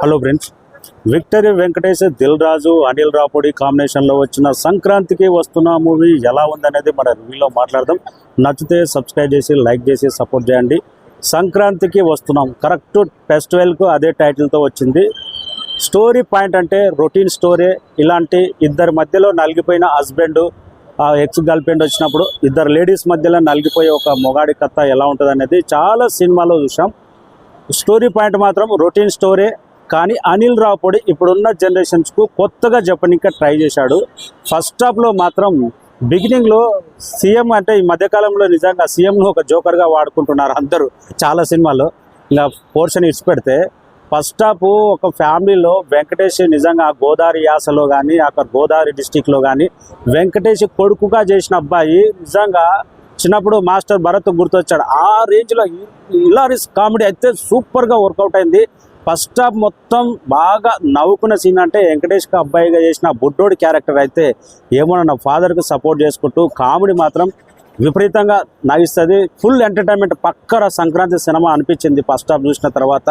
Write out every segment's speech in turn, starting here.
Hello friends, victory Venkatesh, Dil Raju, Anil Ravipudi కాంబినేషన్లో వచ్చిన సంక్రాంతికి వస్తున్న మూవీ ఎలా ఉందనేది మన రివ్యూలో మాట్లాడదాం. నచ్చితే సబ్స్క్రైబ్ చేసి లైక్ చేసి సపోర్ట్ చేయండి. సంక్రాంతికి వస్తున్నాం, కరెక్ట్ ఫెస్టివల్కు అదే టైటిల్తో వచ్చింది. స్టోరీ పాయింట్ అంటే రొటీన్ స్టోరీ. ఇలాంటి ఇద్దరి మధ్యలో నలిగిపోయిన హస్బెండ్ ఎక్స్ గర్ల్ ఫ్రెండ్ వచ్చినప్పుడు ఇద్దరు లేడీస్ మధ్యలో నలిగిపోయే ఒక మొగాడి కథ ఎలా ఉంటుంది అనేది చాలా సినిమాలో చూసాం. స్టోరీ పాయింట్ మాత్రం రొటీన్ స్టోరీ. కానీ అనిల్ రాపూడి ఇప్పుడున్న జనరేషన్స్కు కొత్తగా చెప్పనీకి ట్రై చేశాడు. ఫస్ట్ హాఫ్లో మాత్రం బిగినింగ్లో సీఎం అంటే ఈ మధ్యకాలంలో నిజంగా సీఎంను ఒక జోకర్గా వాడుకుంటున్నారు అందరూ చాలా సినిమాల్లో. ఇంకా పోర్షన్ ఇచ్చి పెడితే ఫస్ట్ హాఫ్ ఒక ఫ్యామిలీలో వెంకటేష్ నిజంగా గోదావరి యాసలో కానీ అక్కడ గోదావరి డిస్టిక్లో కానీ వెంకటేష్ కొడుకుగా చేసిన అబ్బాయి నిజంగా చిన్నప్పుడు మాస్టర్ భరత్ గుర్తొచ్చాడు. ఆ రేంజ్లో హిలారియస్ కామెడీ అయితే సూపర్గా వర్కౌట్ అయింది. ఫస్ట్ హాఫ్ మొత్తం బాగా నవ్వుకున్న సీన్ అంటే వెంకటేష్కి అబ్బాయిగా చేసిన బుడ్డోడి క్యారెక్టర్ అయితే ఏమన్నా నా ఫాదర్కి సపోర్ట్ చేసుకుంటూ కామెడీ మాత్రం విపరీతంగా నవ్విస్తుంది. ఫుల్ ఎంటర్టైన్మెంట్ పక్కన సంక్రాంతి సినిమా అనిపించింది ఫస్ట్ హాఫ్ చూసిన తర్వాత.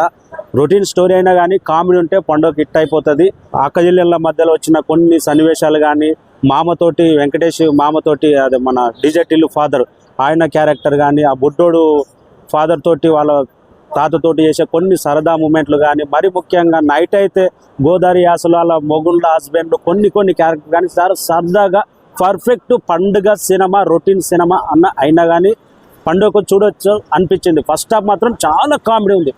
రొటీన్ స్టోరీ అయినా కానీ కామెడీ ఉంటే పండుగ హిట్ అయిపోతుంది. అక్కజిల్లెళ్ళ మధ్యలో వచ్చిన కొన్ని సన్నివేశాలు కానీ మామతోటి వెంకటేష్ మామతోటి అదే మన డీజే టిల్లు ఫాదర్ ఆయన క్యారెక్టర్ కానీ ఆ బుడ్డోడు ఫాదర్ తోటి వాళ్ళ తాతతోటి చేసే కొన్ని సరదా మూమెంట్లు కానీ మరి ముఖ్యంగా నైట్ అయితే గోదావరి యాసలో వాళ్ళ మొగుళ్ళ హస్బెండ్ కొన్ని క్యారెక్టర్ కానీ సరదాగా పర్ఫెక్ట్ పండుగ సినిమా రొటీన్ సినిమా అయినా కానీ పండుగకు చూడొచ్చు అనిపించింది. ఫస్ట్ హాఫ్ మాత్రం చాలా కామెడీ ఉంది.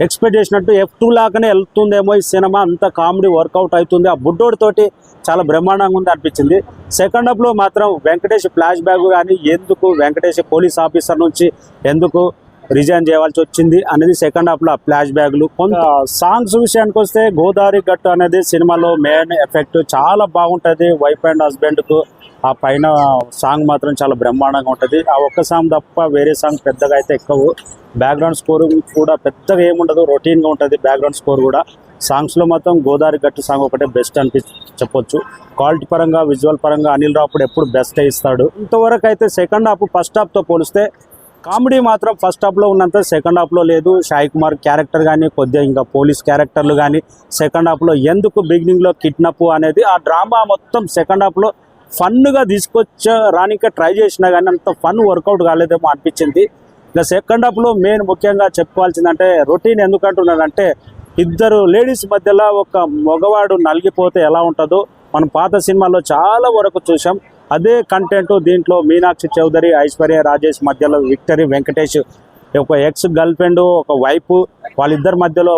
ఎక్స్పెక్ట్ చేసినట్టు F2 లాగానే వెళ్తుందేమో ఈ సినిమా, అంత కామెడీ వర్కౌట్ అవుతుంది. ఆ బుడ్డోడితోటి చాలా బ్రహ్మాండంగా ఉంది అనిపించింది. సెకండ్ హాఫ్లో మాత్రం వెంకటేష్ ఫ్లాష్ బ్యాక్ కానీ ఎందుకు వెంకటేష్ పోలీస్ ఆఫీసర్ నుంచి ఎందుకు రిజైన్ చేయవలసి వచ్చింది అనేది సెకండ్ హాఫ్లో ఫ్లాష్ బ్యాక్లు. కొంత సాంగ్స్ విషయానికి వస్తే గోదావరి గట్టు అనేది సినిమాలో మెయిన్ ఎఫెక్ట్ చాలా బాగుంటుంది. వైఫ్ అండ్ హస్బెండ్కు ఆ పైన సాంగ్ మాత్రం చాలా బ్రహ్మాండంగా ఉంటుంది. ఆ ఒక్క సాంగ్ తప్ప వేరే సాంగ్ పెద్దగా అయితే ఎక్కువ. బ్యాక్గ్రౌండ్ స్కోర్ కూడా పెద్దగా ఏముండదు, రొటీన్గా ఉంటుంది బ్యాక్గ్రౌండ్ స్కోర్ కూడా. సాంగ్స్లో మాత్రం గోదావరి గట్టు సాంగ్ ఒకటే బెస్ట్ చెప్పొచ్చు. క్వాలిటీ పరంగా విజువల్ పరంగా అనిల్ రాపూడి ఎప్పుడు బెస్ట్ ఇస్తాడు. ఇంతవరకు అయితే సెకండ్ హాఫ్ ఫస్ట్ హాఫ్తో పోలిస్తే కామెడీ మాత్రం ఫస్ట్ హాఫ్లో ఉన్నంత సెకండ్ హాఫ్లో లేదు. సాయి కుమార్ క్యారెక్టర్ కానీ కొద్దిగా ఇంకా పోలీస్ క్యారెక్టర్లు కానీ సెకండ్ హాఫ్లో ఎందుకు బిగినింగ్లో కిడ్నాప్ అనేది ఆ డ్రామా మొత్తం సెకండ్ హాఫ్లో ఫన్గా రానికే ట్రై చేసినా కానీ అంత ఫన్ వర్కౌట్ కాలేదేమో అనిపించింది. ఇంకా సెకండ్ హాఫ్లో మెయిన్ ముఖ్యంగా చెప్పుకోవాల్సిందంటే రొటీన్ ఎందుకంటున్నానంటే ఇద్దరు లేడీస్ మధ్యలో ఒక మగవాడు నలిగిపోతే ఎలా ఉంటుందో మనం పాత సినిమాల్లో చాలా వరకు చూసాం. అదే కంటెంట్ దీంట్లో మీనాక్షి చౌదరి ఐశ్వర్య రాజేష్ మధ్యలో విక్టరీ వెంకటేష్ ఒక ఎక్స్ గర్ల్ ఫ్రెండ్ ఒక వైఫ్ వాళ్ళిద్దరి మధ్యలో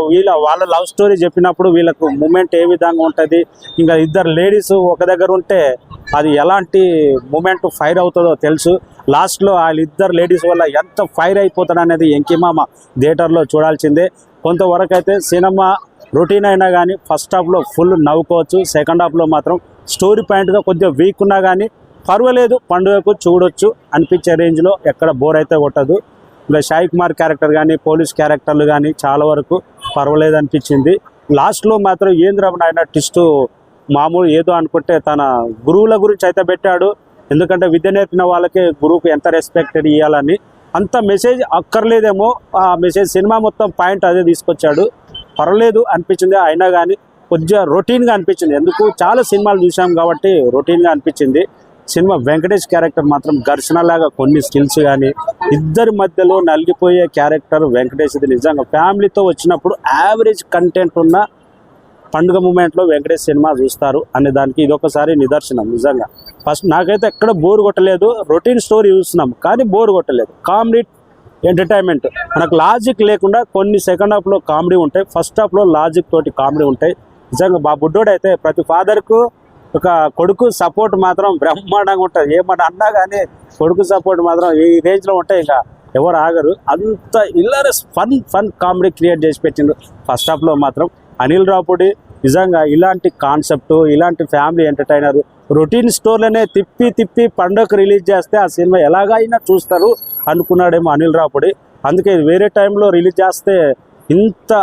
వాళ్ళ లవ్ స్టోరీ చెప్పినప్పుడు వీళ్ళకు మూమెంట్ ఏ విధంగా ఉంటుంది. ఇంకా ఇద్దరు లేడీస్ ఒక దగ్గర ఉంటే అది ఎలాంటి మూమెంట్ ఫైర్ అవుతుందో తెలుసు. లాస్ట్లో వాళ్ళిద్దరు లేడీస్ వల్ల ఎంత ఫైర్ అయిపోతాడు అనేది ఎంకిమామ థియేటర్లో చూడాల్సిందే. కొంతవరకు అయితే సినిమా రొటీన్ అయినా కానీ ఫస్ట్ హాఫ్లో ఫుల్ నవ్వుకోవచ్చు. సెకండ్ హాఫ్లో మాత్రం స్టోరీ పాయింట్గా కొద్దిగా వీక్ ఉన్నా కానీ పర్వాలేదు, పండుగకు చూడొచ్చు అనిపించే రేంజ్లో ఎక్కడ బోర్ అయితే కొట్టదు. ఇంకా సాయి కుమార్ క్యారెక్టర్ కానీ పోలీస్ క్యారెక్టర్లు కానీ చాలా వరకు పర్వాలేదు అనిపించింది. లాస్ట్లో మాత్రం ఏంద్రమణ ట్విస్ట్ మామూలు ఏదో అనుకుంటే తన గురువుల గురించి అయితే పెట్టాడు. ఎందుకంటే విద్య నేర్పిన వాళ్ళకి గురువుకు ఎంత రెస్పెక్టెడ్ ఇవ్వాలని అంత మెసేజ్ అక్కర్లేదేమో. ఆ మెసేజ్ సినిమా మొత్తం పాయింట్ అదే తీసుకొచ్చాడు. పర్వాలేదు అనిపించింది. అయినా కానీ కొద్దిగా రొటీన్గా అనిపించింది. ఎందుకు చాలా సినిమాలు చూసాం కాబట్టి రొటీన్గా అనిపించింది సినిమా. వెంకటేష్ క్యారెక్టర్ మాత్రం ఘర్షణలాగా కొన్ని స్కిల్స్ కానీ ఇద్దరి మధ్యలో నలిగిపోయే క్యారెక్టర్ వెంకటేష్ది నిజంగా ఫ్యామిలీతో వచ్చినప్పుడు యావరేజ్ కంటెంట్ ఉన్న పండుగ మూమెంట్లో వెంకటేష్ సినిమా చూస్తారు అనే దానికి ఇదొకసారి నిదర్శనం. నిజంగా ఫస్ట్ నాకైతే ఎక్కడ బోర్ కొట్టలేదు. రొటీన్ స్టోరీ చూస్తున్నాం కానీ బోర్ కొట్టలేదు. కామెడీ ఎంటర్టైన్మెంట్ మనకు లాజిక్ లేకుండా కొన్ని సెకండ్ హాఫ్లో కామెడీ ఉంటాయి, ఫస్ట్ హాఫ్లో లాజిక్ తోటి కామెడీ ఉంటాయి. నిజంగా మా బుడ్డోడు అయితే ప్రతి ఫాదర్కు ఒక కొడుకు సపోర్ట్ మాత్రం బ్రహ్మాండంగా ఉంటుంది. ఏమన్నా అన్నా కానీ కొడుకు సపోర్ట్ మాత్రం ఈ రేంజ్లో ఉంటాయి, ఇంకా ఎవరు ఆగరు. అంత హిలారియస్ ఫన్ కామెడీ క్రియేట్ చేసి పెట్టిండు ఫస్ట్ హాఫ్లో మాత్రం అనిల్ రాపూడి. నిజంగా ఇలాంటి కాన్సెప్ట్ ఇలాంటి ఫ్యామిలీ ఎంటర్టైనర్ రొటీన్ స్టోర్లోనే తిప్పి పండుగకు రిలీజ్ చేస్తే ఆ సినిమా ఎలాగైనా చూస్తారు అనుకున్నాడేమో అనిల్ రాపూడి. అందుకే వేరే టైంలో రిలీజ్ చేస్తే ఇంత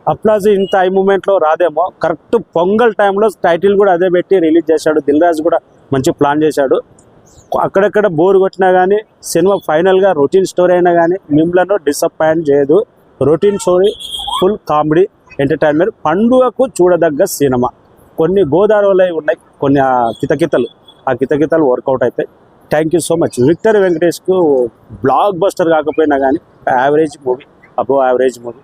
అప్లాజ్ ఇంత ఐ మూమెంట్లో రాదేమో. కరెక్ట్ పొంగల్ టైంలో టైటిల్ కూడా అదే పెట్టి రిలీజ్ చేశాడు. దిల్ రాజు కూడా మంచి ప్లాన్ చేశాడు. అక్కడక్కడ బోర్ కొట్టినా కానీ సినిమా ఫైనల్గా రొటీన్ స్టోరీ అయినా కానీ మిమ్మల్ని డిసప్పాయింట్ చేయదు. Routine story full comedy entertainment, పండుగకు చూడదగ్గ సినిమా. కొన్ని గోదావరిలో ఉన్నాయి, కొన్ని కితకితలు, ఆ కితకితలు వర్కౌట్ అవుతాయి. Thank you so much. Victory వెంకటేష్కు బ్లాక్ బస్టర్ కాకపోయినా కానీ average movie, above average movie.